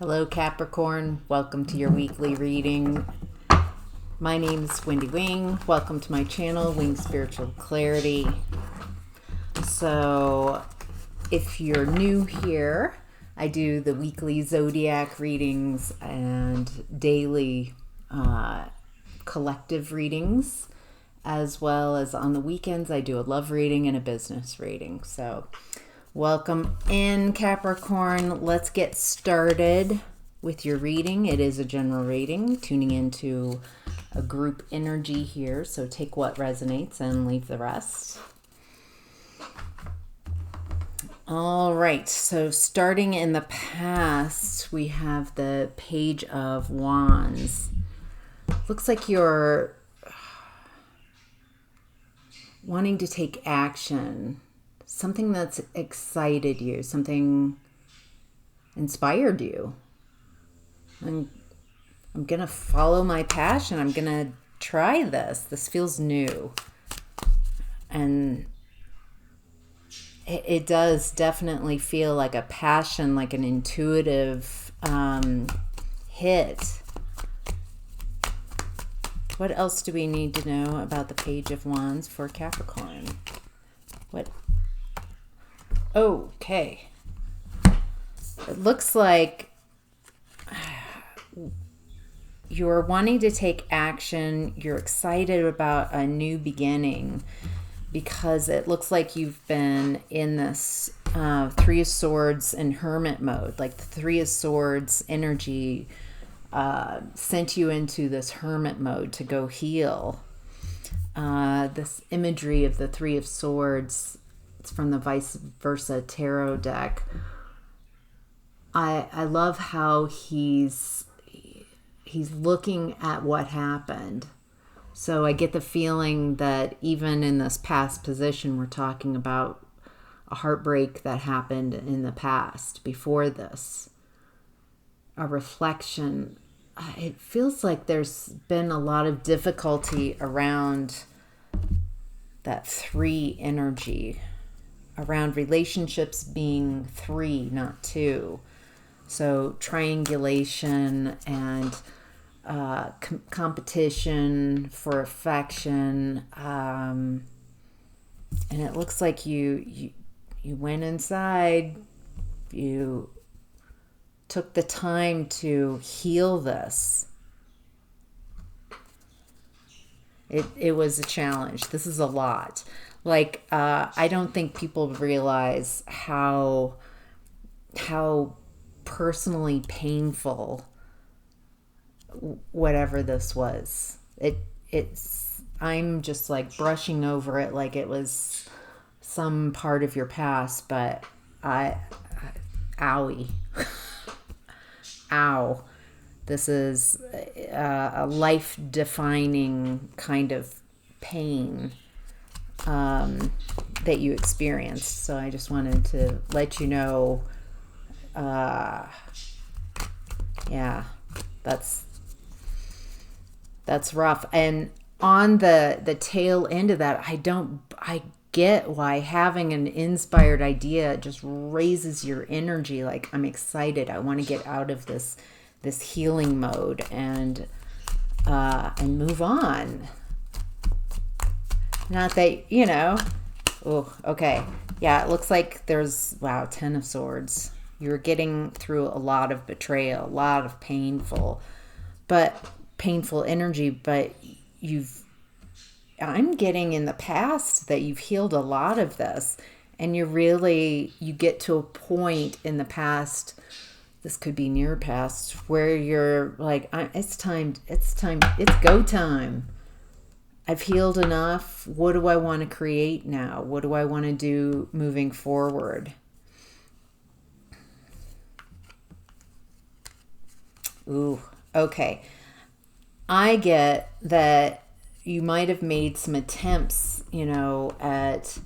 Hello, Capricorn. Welcome to your weekly reading. My name's Wendy Wing. Welcome to my channel, Wing Spiritual Clarity. So, if you're new here, I do the weekly zodiac readings and daily collective readings, as well as on the weekends, I do a love reading and a business reading. So, welcome in, Capricorn. Let's get started with your reading. It is a general reading, tuning into a group energy here. So take what resonates and leave the rest. All right. So starting in the past, we have the Page of Wands. Looks like you're wanting to take action. Something that's excited you, something inspired you. I'm going to follow my passion. I'm going to try this. This feels new. And it does definitely feel like a passion, like an intuitive hit. What else do we need to know about the Page of Wands for Capricorn? Okay. It looks like you're wanting to take action. You're excited about a new beginning because it looks like you've been in this Three of Swords and Hermit mode. Like the Three of Swords energy sent you into this Hermit mode to go heal. This imagery of the Three of Swords, it's from the Vice Versa Tarot deck. I love how he's looking at what happened. So I get the feeling that even in this past position, we're talking about a heartbreak that happened in the past before this. A reflection. It feels like there's been a lot of difficulty around that three energy, around relationships being three, not two. So triangulation and competition for affection. And it looks like you went inside, you took the time to heal this. It was a challenge. This is a lot. Like, I don't think people realize how personally painful whatever this was. I'm just like brushing over it like it was some part of your past, but owie. Ow. This is a life-defining kind of pain that you experienced. So I just wanted to let you know, yeah, that's rough. And on the tail end of that, I get why having an inspired idea just raises your energy. Like, I'm excited. I want to get out of this healing mode and move on. Not that, oh, okay. Yeah, it looks like there's, wow, 10 of Swords. You're getting through a lot of betrayal, a lot of painful energy, but I'm getting in the past that you've healed a lot of this, and you get to a point in the past, this could be near past, where you're like, it's go time. I've healed enough. What do I want to create now? What do I want to do moving forward? Ooh, okay. I get that you might have made some attempts, at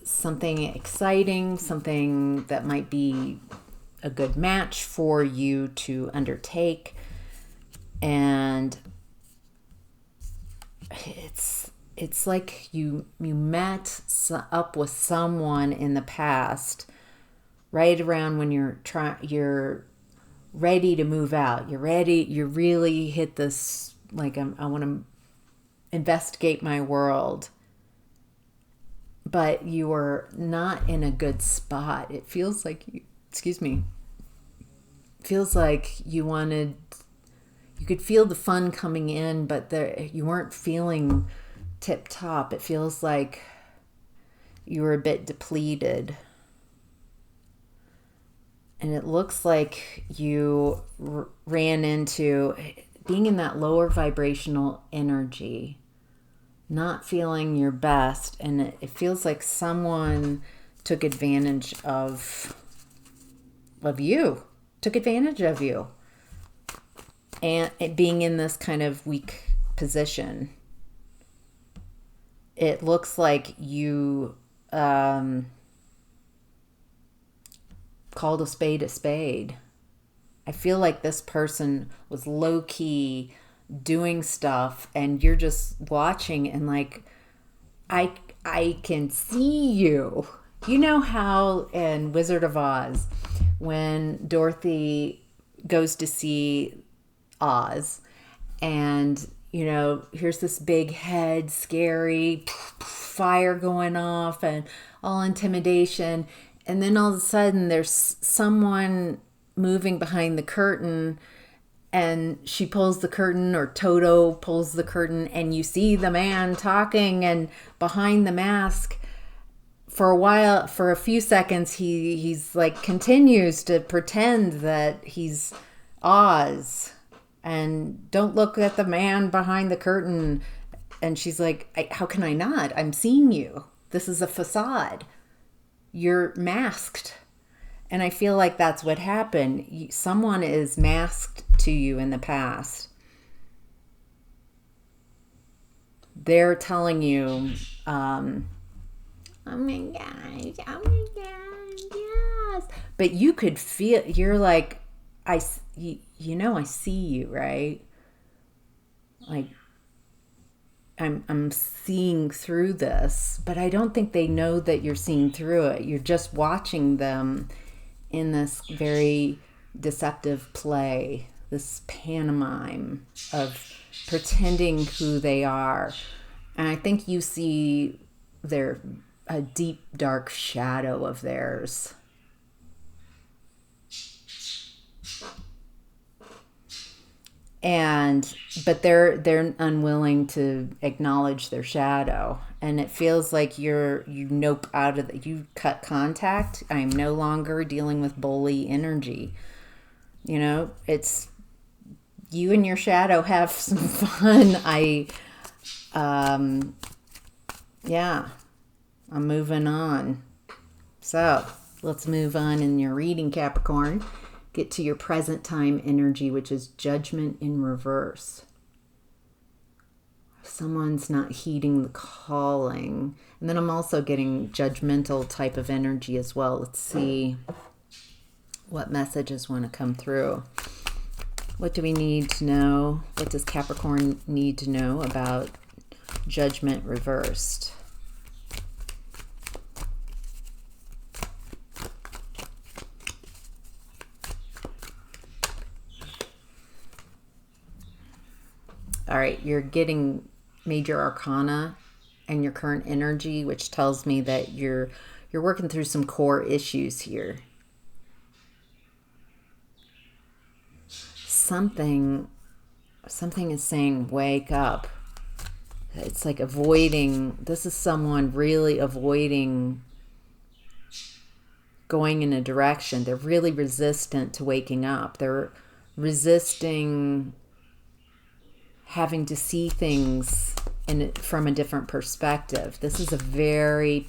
something exciting, something that might be a good match for you to undertake. And it's like you met up with someone in the past, right around when you're ready to move out. You're ready. You really hit this, like, I want to investigate my world. But you are not in a good spot. It feels like you, feels like you could feel the fun coming in, but you weren't feeling tip top. It feels like you were a bit depleted. And it looks like you ran into being in that lower vibrational energy, not feeling your best. And it feels like someone took advantage of you, took advantage of you. And it being in this kind of weak position. It looks like you called a spade a spade. I feel like this person was low-key doing stuff and you're just watching and like, I can see you. You know how in Wizard of Oz, when Dorothy goes to see Oz and, you know, here's this big head, scary, fire going off and all intimidation. And then all of a sudden there's someone moving behind the curtain and she pulls the curtain, or Toto pulls the curtain, and you see the man talking, and behind the mask for a while, for a few seconds, he's like continues to pretend that he's Oz and don't look at the man behind the curtain. And she's like, how can I not? I'm seeing you. This is a facade. You're masked. And I feel like that's what happened. Someone is masked to you in the past. They're telling you, oh my gosh, yes. But you could feel, you're like, I see you, right? Like, I'm seeing through this, but I don't think they know that you're seeing through it. You're just watching them in this very deceptive play, this pantomime of pretending who they are. And I think you see a deep, dark shadow of theirs. But they're unwilling to acknowledge their shadow, and it feels like you nope out of you cut contact. I'm no longer dealing with bully energy. You know, it's you and your shadow have some fun. I'm moving on. So let's move on in your reading, Capricorn. Get to your present time energy, which is Judgment in reverse. Someone's not heeding the calling. And then I'm also getting judgmental type of energy as well. Let's see what messages want to come through. What do we need to know? What does Capricorn need to know about Judgment reversed? All right, you're getting major arcana and your current energy, which tells me that you're working through some core issues here. Something is saying, wake up. It's like avoiding, this is someone really avoiding going in a direction. They're really resistant to waking up. They're resisting having to see things from a different perspective. This is a very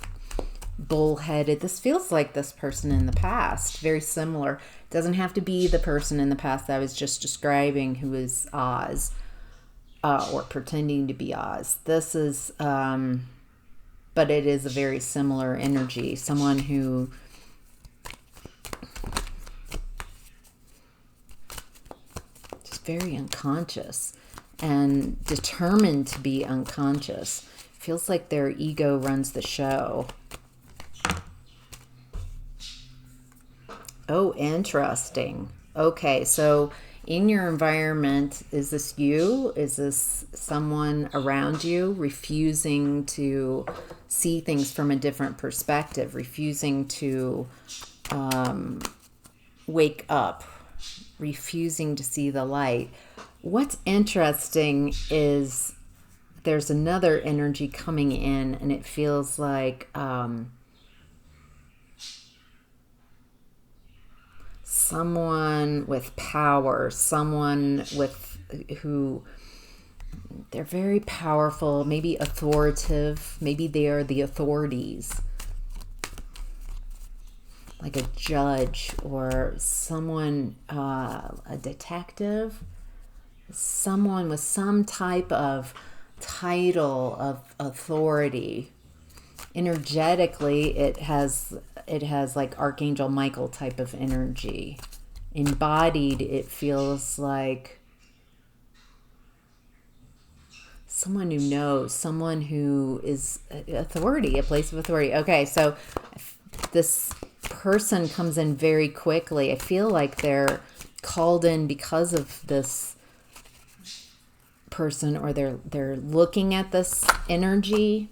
bullheaded, this feels like this person in the past, very similar. It doesn't have to be the person in the past that I was just describing who is Oz or pretending to be Oz. This is, but it is a very similar energy. Someone who just very unconscious and determined to be unconscious. Feels like their ego runs the show. Oh, interesting. Okay, so in your environment, is this you? Is this someone around you refusing to see things from a different perspective, refusing to wake up, refusing to see the light? What's interesting is there's another energy coming in, and it feels like someone with power, someone with who they're very powerful, maybe authoritative, maybe they are the authorities, like a judge or someone, a detective, someone with some type of title of authority. Energetically, it has like Archangel Michael type of energy. Embodied, it feels like someone who knows, someone who is authority, a place of authority. Okay, so this person comes in very quickly. I feel like they're called in because of this person, or they're looking at this energy.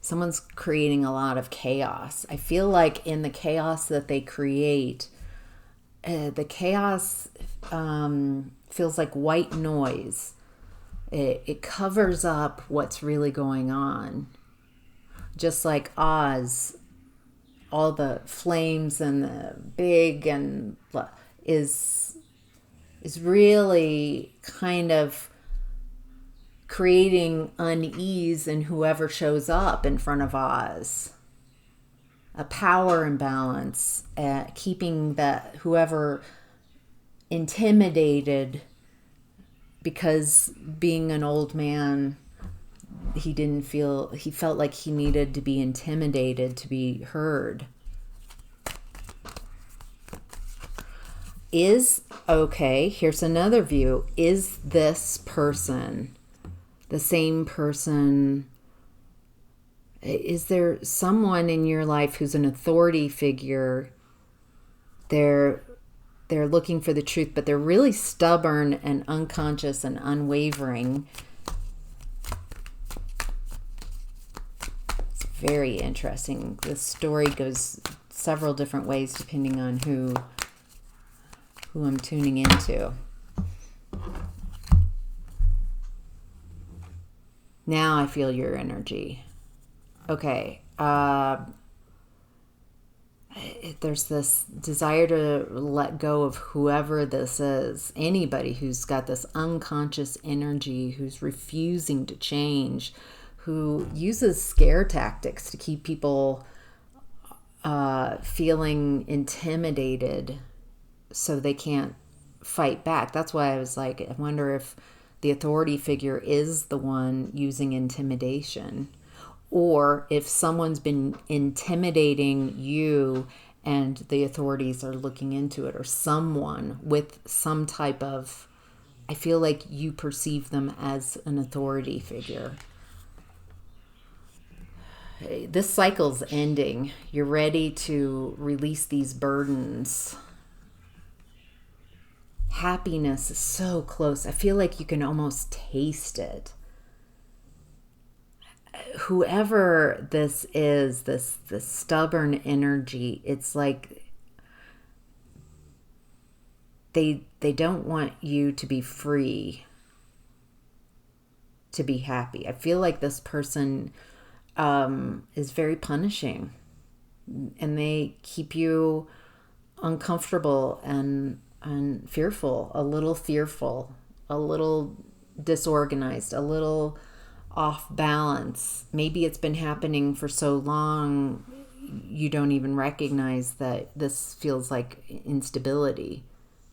Someone's creating a lot of chaos. I feel like in the chaos that they create, the chaos feels like white noise. It covers up what's really going on. Just like Oz, all the flames and the big and is really kind of creating unease in whoever shows up in front of Oz. A power imbalance, keeping that whoever intimidated, because being an old man, he felt like he needed to be intimidated to be heard. Here's another view. Is this person the same person? Is there someone in your life who's an authority figure? They're looking for the truth, but they're really stubborn and unconscious and unwavering. It's very interesting. This story goes several different ways depending on who I'm tuning into. Now I feel your energy. Okay. There's this desire to let go of whoever this is. Anybody who's got this unconscious energy, who's refusing to change, who uses scare tactics to keep people feeling intimidated so they can't fight back. That's why I was like, I wonder if the authority figure is the one using intimidation, or if someone's been intimidating you and the authorities are looking into it, or someone with some type of, I feel like you perceive them as an authority figure. This cycle's ending. You're ready to release these burdens. Happiness is so close. I feel like you can almost taste it. Whoever this is, this stubborn energy, it's like they don't want you to be free, to be happy. I feel like this person is very punishing, and they keep you uncomfortable and fearful, a little disorganized, a little off balance. Maybe it's been happening for so long you don't even recognize that this feels like instability.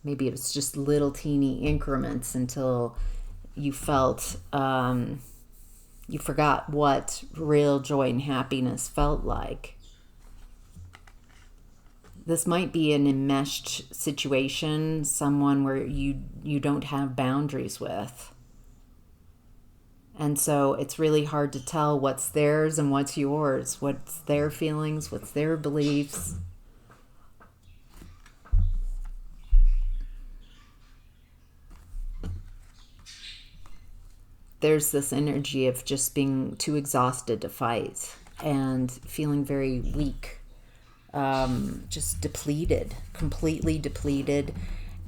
Maybe it was just little teeny increments until you felt you forgot what real joy and happiness felt like. This might be an enmeshed situation, someone where you don't have boundaries with. And so it's really hard to tell what's theirs and what's yours, what's their feelings, what's their beliefs. There's this energy of just being too exhausted to fight and feeling very weak, just depleted, completely depleted.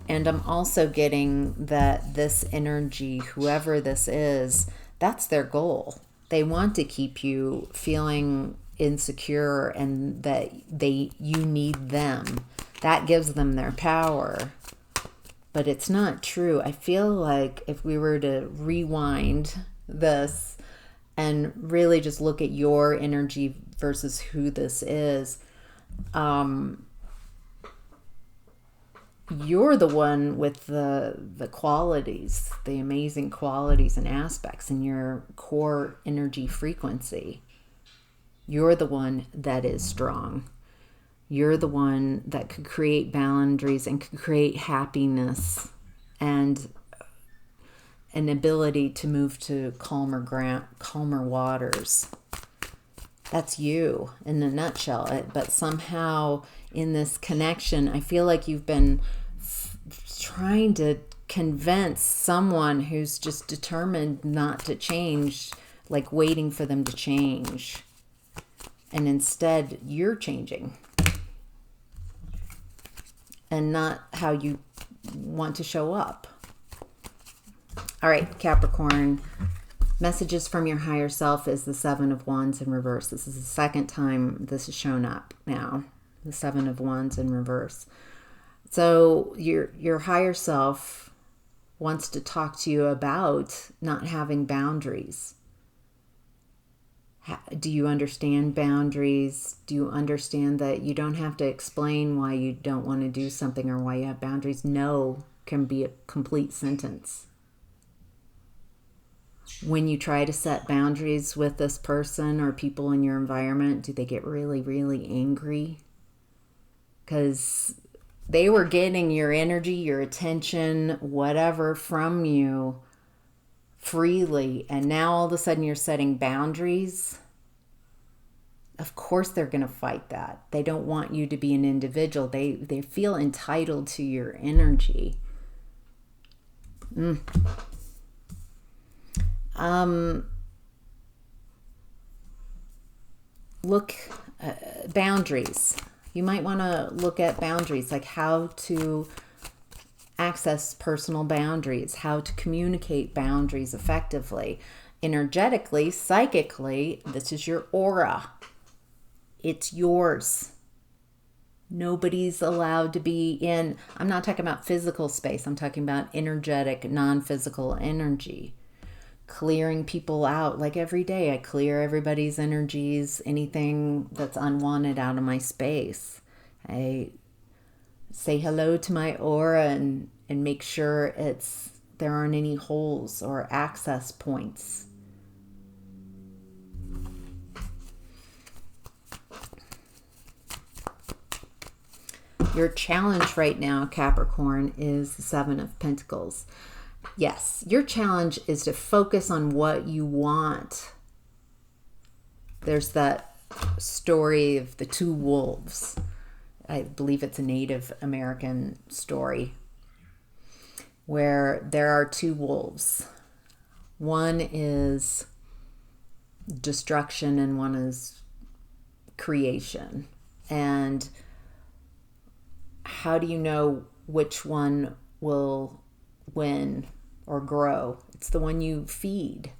And I'm also getting that this energy, whoever this is, that's their goal. They want to keep you feeling insecure and that you need them. That gives them their power. But it's not true. I feel like if we were to rewind this and really just look at your energy versus who this is, you're the one with the qualities, the amazing qualities and aspects in your core energy frequency. You're the one that is strong. You're the one that could create boundaries and could create happiness and an ability to move to calmer waters. That's you in a nutshell. But somehow in this connection, I feel like you've been trying to convince someone who's just determined not to change, like waiting for them to change. And instead, you're changing. And not how you want to show up. All right, Capricorn. Messages from your higher self is the Seven of Wands in reverse. This is the second time this has shown up now. The Seven of Wands in reverse. So your higher self wants to talk to you about not having boundaries. Do you understand boundaries? Do you understand that you don't have to explain why you don't want to do something or why you have boundaries? No can be a complete sentence. When you try to set boundaries with this person or people in your environment, do they get really, really angry? Because they were getting your energy, your attention, whatever from you freely, and now all of a sudden you're setting boundaries. Of course they're going to fight that. They don't want you to be an individual. They feel entitled to your energy. Boundaries. You might want to look at boundaries, like how to access personal boundaries, how to communicate boundaries effectively. Energetically, psychically, this is your aura. It's yours. Nobody's allowed to be in, I'm not talking about physical space, I'm talking about energetic, non-physical energy. Clearing people out, like every day I clear everybody's energies, anything that's unwanted out of my space. I say hello to my aura and make sure there aren't any holes or access points. Your challenge right now, Capricorn, is the Seven of Pentacles. Yes, your challenge is to focus on what you want. There's that story of the two wolves. I believe it's a Native American story where there are two wolves. One is destruction and one is creation. And how do you know which one will win or grow? It's the one you feed.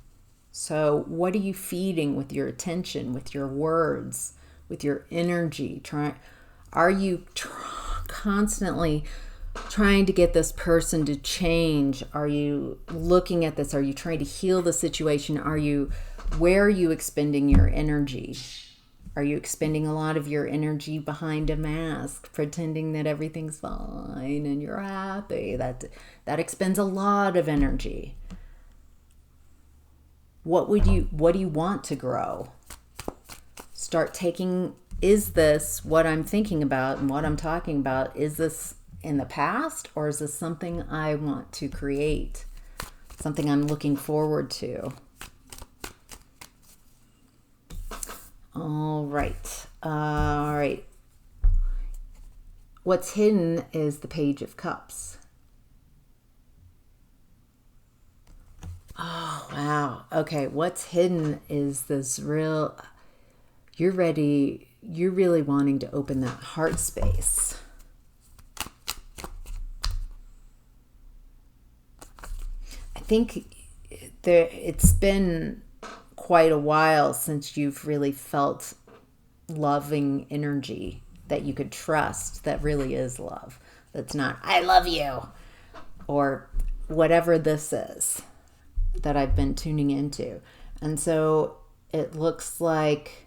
So what are you feeding with your attention, with your words, with your energy? Are you constantly trying to get this person to change? Are you looking at this? Are you trying to heal the situation? Where are you expending your energy? Are you expending a lot of your energy behind a mask, pretending that everything's fine and you're happy? That expends a lot of energy. What do you want to grow? Start taking, is this what I'm thinking about and what I'm talking about? Is this in the past, or is this something I want to create? Something I'm looking forward to? All right. All right. What's hidden is the Page of Cups. Oh, wow. Okay. What's hidden is this real, you're ready, you're really wanting to open that heart space. I think it's been quite a while since you've really felt loving energy that you could trust, that really is love. That's not, I love you, or whatever this is that I've been tuning into. And so it looks like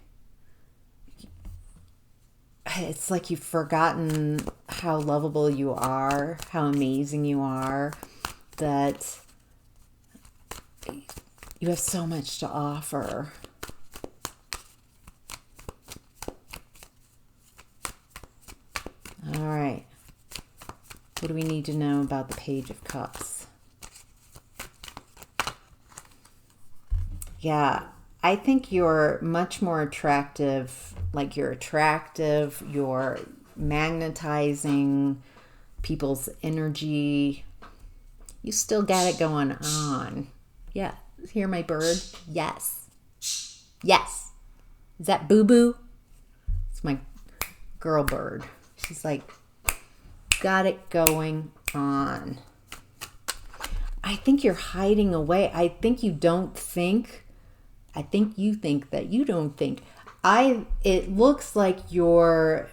it's like you've forgotten how lovable you are, how amazing you are, that you have so much to offer. All right. What do we need to know about the Page of Cups? Yeah, I think you're much more attractive. Like you're attractive, you're magnetizing people's energy. You still got it going on. Yeah. Hear my bird? Yes. Yes. Is that Boo Boo? It's my girl bird. She's like, got it going on. I think you're hiding away. I think you don't think. I think you think that you don't think. It looks like you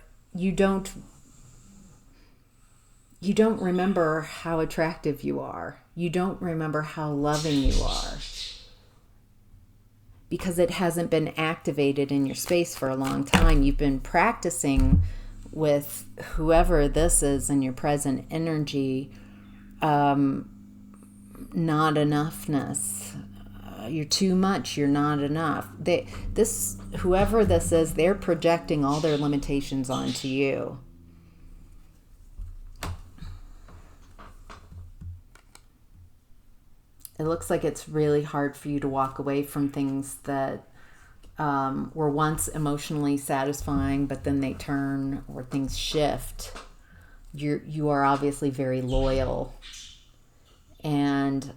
don't remember how attractive you are. You don't remember how loving you are. Because it hasn't been activated in your space for a long time. You've been practicing with whoever this is in your present energy, not enoughness. You're too much. You're not enough. Whoever this is, they're projecting all their limitations onto you. It looks like it's really hard for you to walk away from things that were once emotionally satisfying, but then they turn or things shift. You are obviously very loyal and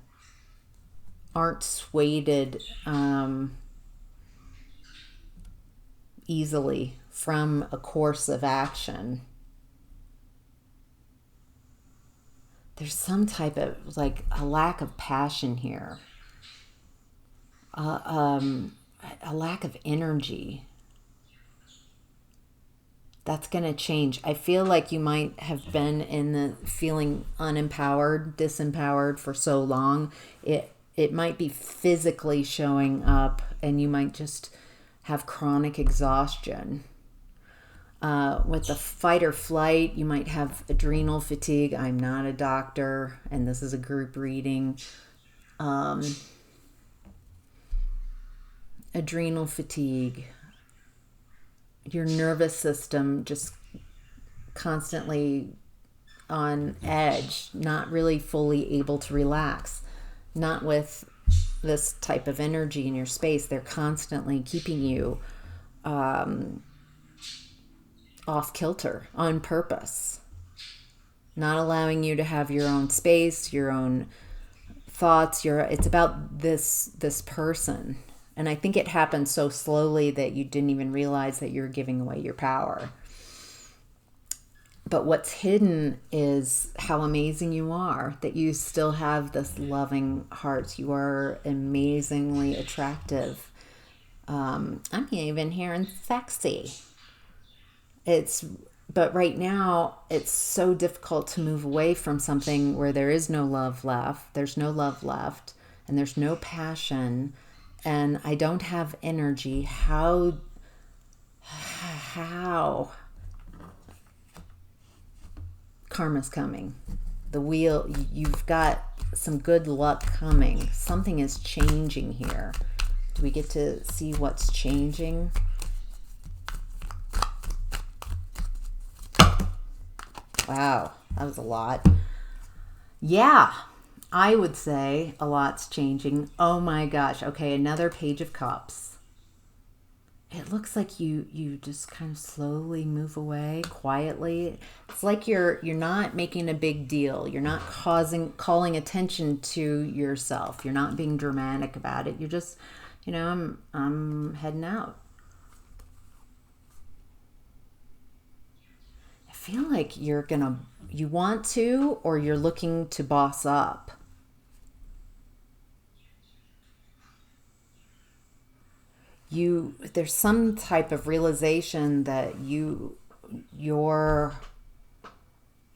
aren't swayed easily from a course of action. There's some type of like a lack of passion here, a lack of energy. That's going to change. I feel like you might have been in the feeling unempowered, disempowered for so long. It might be physically showing up, and you might just have chronic exhaustion. With the fight or flight, you might have adrenal fatigue. I'm not a doctor, and this is a group reading. Adrenal fatigue. Your nervous system just constantly on edge, not really fully able to relax. Not with this type of energy in your space. They're constantly keeping you off kilter on purpose, not allowing you to have your own space, your own thoughts. It's about this person, and I think it happened so slowly that you didn't even realize that you're giving away your power. But what's hidden is how amazing you are, that you still have this loving heart. You are amazingly attractive. I'm even hearing sexy. But right now, it's so difficult to move away from something where there is no love left. There's no love left, and there's no passion, and I don't have energy. How? Karma's coming. The wheel, you've got some good luck coming. Something is changing here. Do we get to see what's changing? Wow, that was a lot. Yeah, I would say a lot's changing. Oh my gosh. Okay, another Page of Cups. it looks like you just kind of slowly move away quietly. It's like you're not making a big deal. You're not calling attention to yourself. You're not being dramatic about it. You're just, I'm heading out. I feel like you want to, or you're looking to boss up. There's some type of realization that you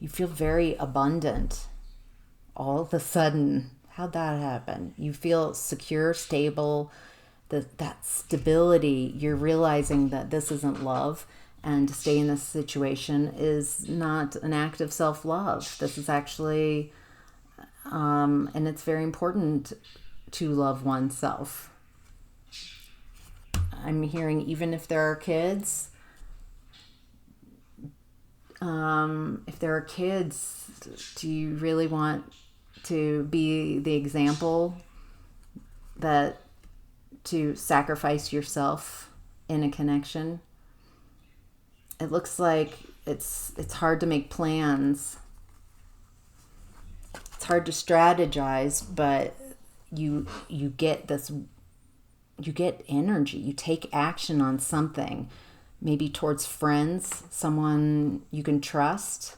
feel very abundant all of a sudden. How'd that happen? You feel secure, stable, that stability. You're realizing that this isn't love, and to stay in this situation is not an act of self-love. This is actually and it's very important to love oneself. I'm hearing, even if there are kids, do you really want to be the example to sacrifice yourself in a connection? It looks like it's hard to make plans. It's hard to strategize, but you get this. You get energy. You take action on something, maybe towards friends, someone you can trust,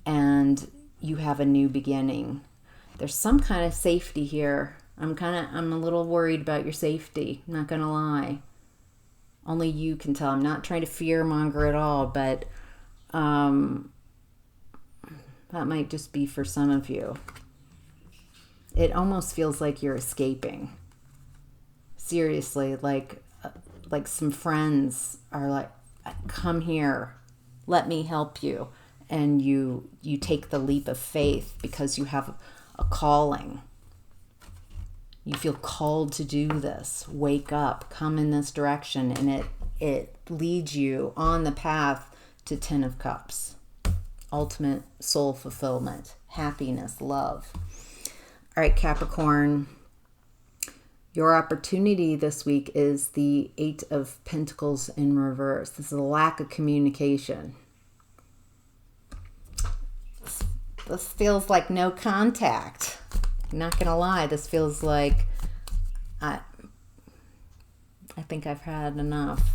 and you have a new beginning. There's some kind of safety here. I'm a little worried about your safety, not gonna lie. Only you can tell. I'm not trying to fearmonger at all, but that might just be for some of you. It almost feels like you're escaping. Seriously, like some friends are like, come here, let me help you. And you take the leap of faith because you have a calling. You feel called to do this. Wake up, come in this direction, and it leads you on the path to 10 of Cups. Ultimate soul fulfillment, happiness, love. All right, Capricorn. Your opportunity this week is the 8 of Pentacles in reverse. This is a lack of communication. This feels like no contact. I'm not going to lie. This feels like I think I've had enough.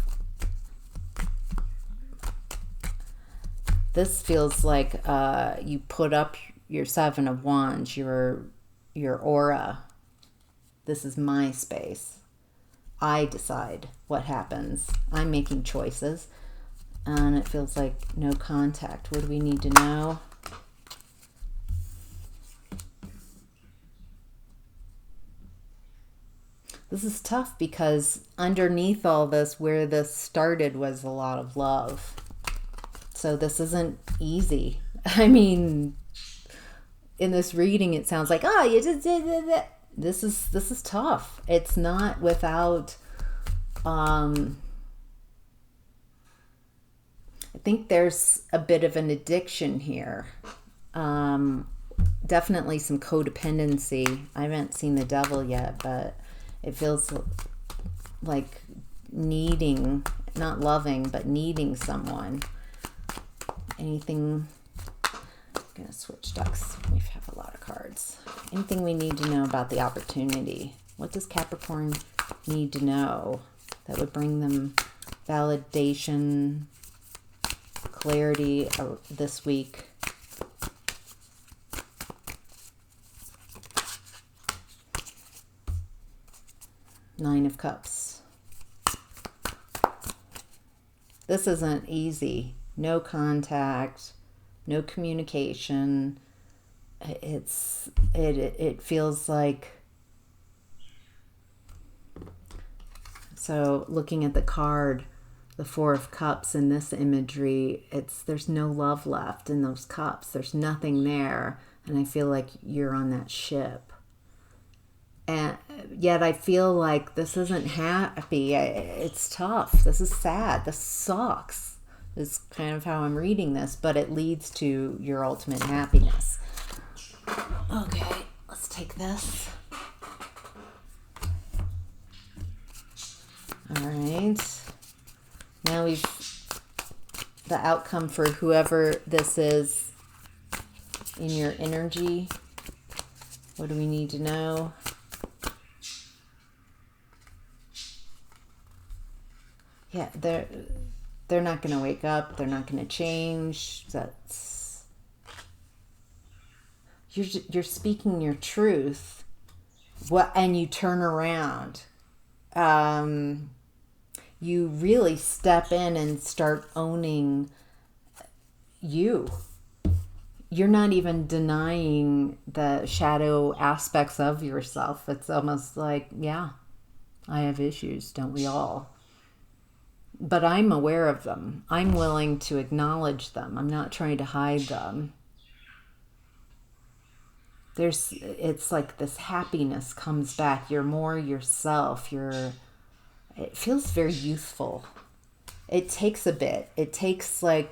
This feels like you put up your 7 of Wands, your aura. This is my space. I decide what happens. I'm making choices. And it feels like no contact. What do we need to know? This is tough because underneath all this, where this started was a lot of love. So this isn't easy. I mean, in this reading, it sounds like, oh, you just did that. This is tough. It's not without, I think there's a bit of an addiction here. Definitely some codependency. I haven't seen the devil yet, but it feels like needing, not loving, but needing someone. Anything, I'm going to switch decks. We have a lot of cards. Anything we need to know about the opportunity? What does Capricorn need to know that would bring them validation, clarity this week? Nine of Cups. This isn't easy. No contact, no communication. It feels like, so looking at the card, the 4 of Cups in this imagery, there's no love left in those cups. There's nothing there, and I feel like you're on that ship. And yet I feel like this isn't happy. It's tough. This is sad. This sucks. Is kind of how I'm reading this, but it leads to your ultimate happiness. Okay, let's take this. All right. Now the outcome for whoever this is in your energy. What do we need to know? Yeah, they're not going to wake up. They're not going to change. You're speaking your truth. And you turn around. You really step in and start owning you. You're not even denying the shadow aspects of yourself. It's almost like, yeah, I have issues, don't we all? But I'm aware of them. I'm willing to acknowledge them. I'm not trying to hide them. It's like this happiness comes back. You're more yourself. It feels very youthful. It takes a bit. It takes I'm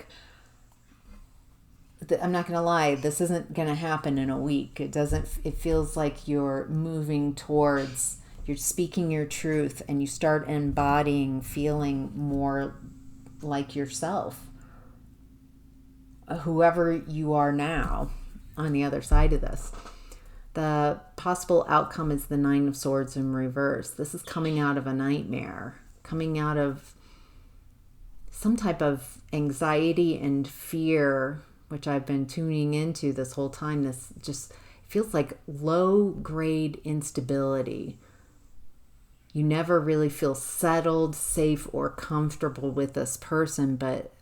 not going to lie, this isn't going to happen in a week. It feels like you're moving towards, you're speaking your truth, and you start embodying, feeling more like yourself. Whoever you are now on the other side of this. The possible outcome is the Nine of Swords in reverse. This is coming out of a nightmare, coming out of some type of anxiety and fear, which I've been tuning into this whole time. This just feels like low-grade instability. You never really feel settled, safe, or comfortable with this person, but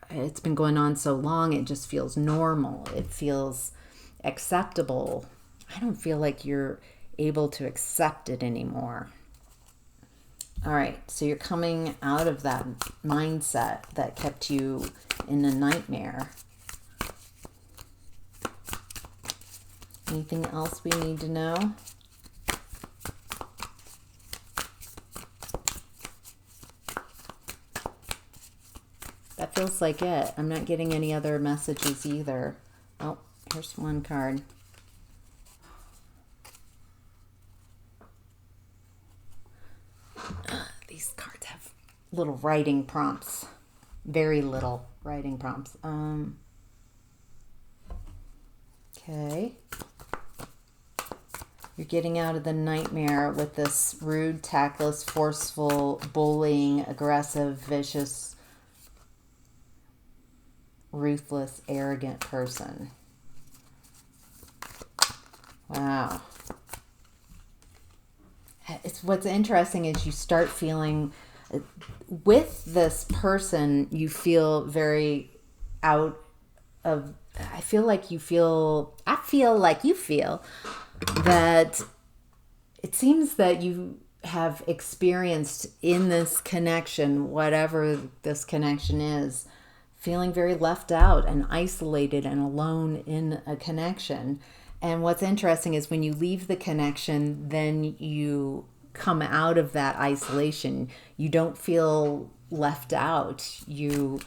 it's been going on so long, it just feels normal. It feels acceptable. I don't feel like you're able to accept it anymore. All right, so you're coming out of that mindset that kept you in a nightmare. Anything else we need to know? That feels like it. I'm not getting any other messages either. Oh, here's one card. These cards have little writing prompts. Very little writing prompts. Okay. You're getting out of the nightmare with this rude, tactless, forceful, bullying, aggressive, vicious, ruthless, arrogant person. Wow. What's interesting is you start feeling, with this person, you feel very out of, I feel like you feel that it seems that you have experienced in this connection, whatever this connection is, feeling very left out and isolated and alone in a connection. And what's interesting is when you leave the connection, then you come out of that isolation. You don't feel left out. You're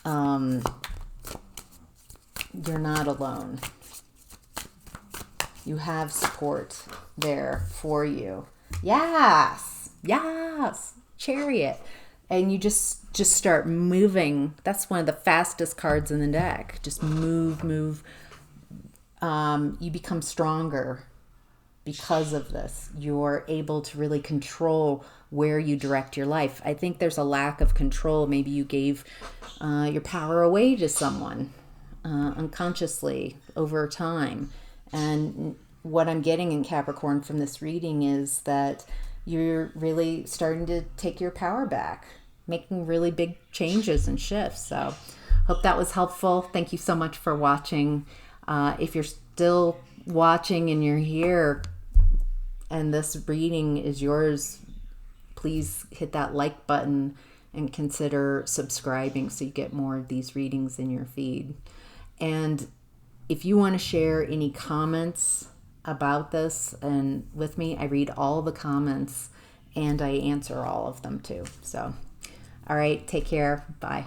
not alone. You have support there for you. Yes, Chariot. And you just start moving. That's one of the fastest cards in the deck. Just move. You become stronger because of this. You're able to really control where you direct your life. I think there's a lack of control. Maybe you gave your power away to someone unconsciously over time. And what I'm getting in Capricorn from this reading is that you're really starting to take your power back, making really big changes and shifts. So hope that was helpful. Thank you so much for watching. If you're still watching and you're here and this reading is yours, please hit that like button and consider subscribing so you get more of these readings in your feed. And if you want to share any comments about this and with me, I read all the comments and I answer all of them too. So, all right, take care. Bye.